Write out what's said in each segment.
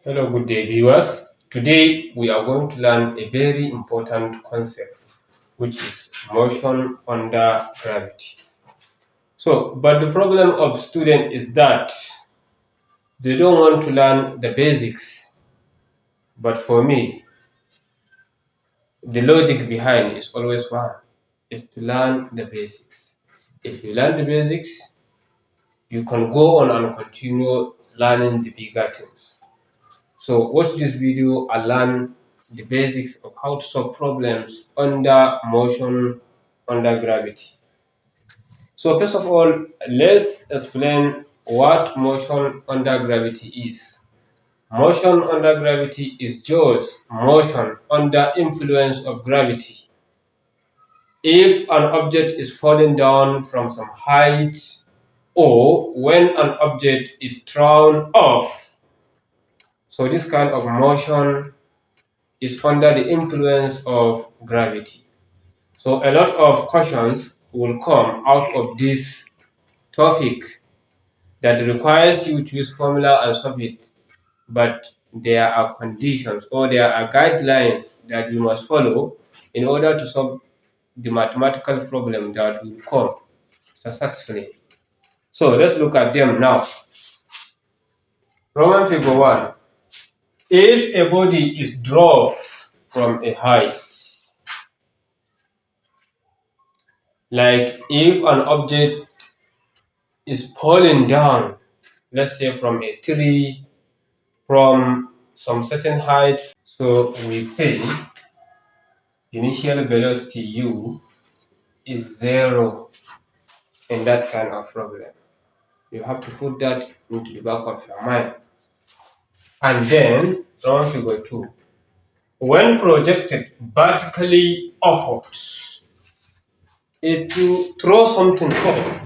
Hello, good day, viewers. Today we are going to learn a very important concept, which is motion under gravity. But the problem of students is that they don't want to learn the basics. But for me, the logic behind is always one: is to learn the basics. If you learn the basics, you can go on and continue learning the bigger things. So watch this video and learn the basics of how to solve problems under motion under gravity. So first of all, let's explain what motion under gravity is. Motion under gravity is just motion under influence of gravity. If an object is falling down from some height or when an object is thrown off. So this kind of motion is under the influence of gravity. So a lot of questions will come out of this topic that requires you to use formula and solve it, but there are conditions or there are guidelines that you must follow in order to solve the mathematical problem that will come successfully. So let's look at them now. Roman figure 1. If a body is dropped from a height, like if an object is falling down, let's say from a tree, from some certain height. So we say initial velocity u is 0 in that kind of problem. You have to put that into the back of your mind. And then round figure 2. When projected vertically upwards, it will throw something up.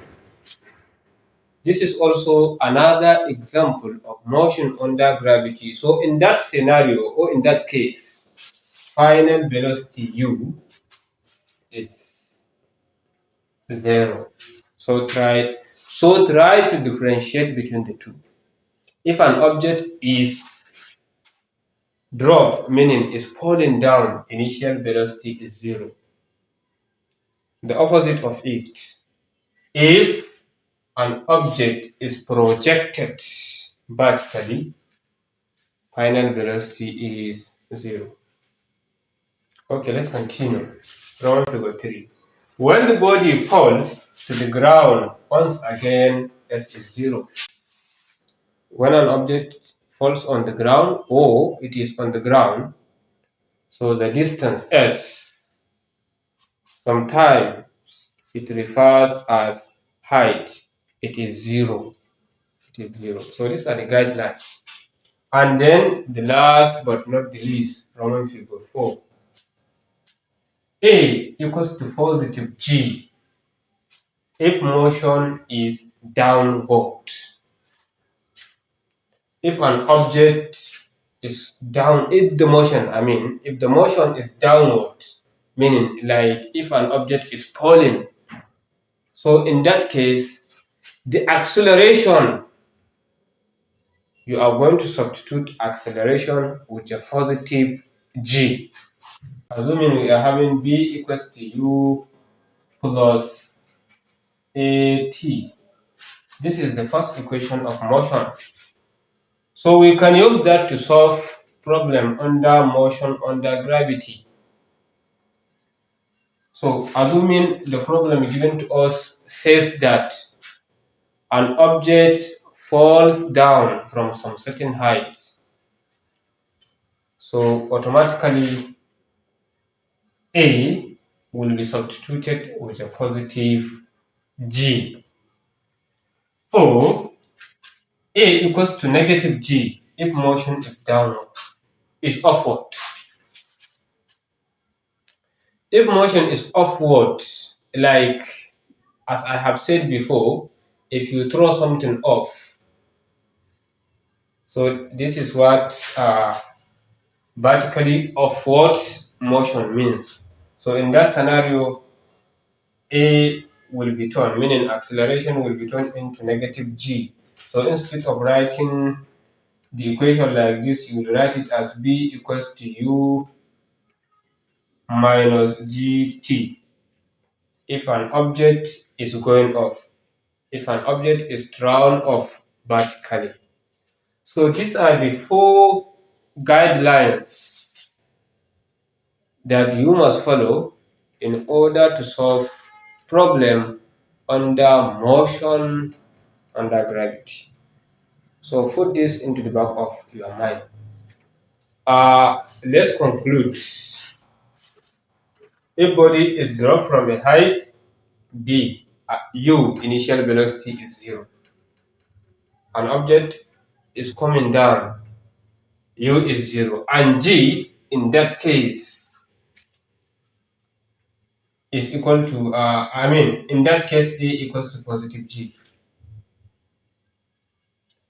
This is also another example of motion under gravity. So in that scenario, or in that case, final velocity u is 0. So try to differentiate between the two. If an object is dropped, meaning is falling down, initial velocity is 0. The opposite of it, if an object is projected vertically, final velocity is 0. Okay, let's continue. Round figure 3. When the body falls to the ground, once again, S is 0. When an object falls on the ground or it is on the ground, so the distance S, sometimes it refers as height, it is 0. It is 0. So these are the guidelines. And then the last but not the least, Roman figure 4. A equals to positive G if motion is downward. If an object is down, if the motion is downward, meaning like if an object is falling, so in that case, the acceleration, you are going to substitute acceleration with a positive G. Assuming we are having V equals to U plus AT. This is the first equation of motion. So we can use that to solve problem under motion under gravity. So assuming the problem given to us says that an object falls down from some certain height. So automatically A will be substituted with a positive G. Or A equals to negative G if motion is downward, is upward. If motion is upward, like as I have said before, if you throw something off, so this is what vertically upward motion means. So in that scenario, A will be turned, meaning acceleration will be turned into negative G. So instead of writing the equation like this, you will write it as B equals to U minus GT if an object is going off, if an object is thrown off vertically. So these are the 4 guidelines that you must follow in order to solve problem under motion under gravity. So put this into the back of your mind. Let's conclude. If body is dropped from a height B, U initial velocity is 0. An object is coming down, U is 0, and G in that case is equal to, in that case A equals to positive G.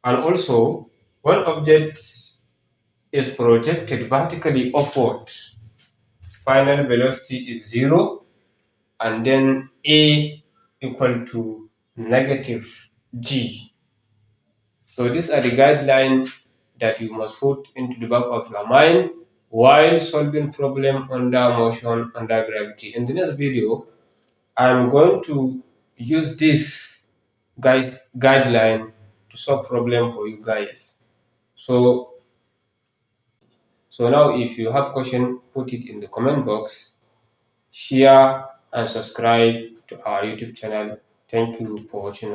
And also, when object is projected vertically upward, final velocity is 0, and then A equal to negative G. So these are the guidelines that you must put into the back of your mind while solving problem under motion under gravity. In the next video, I'm going to use this guideline to solve problem for you guys. So now if you have question, put it in the comment box, share and subscribe to our YouTube channel. Thank you for watching.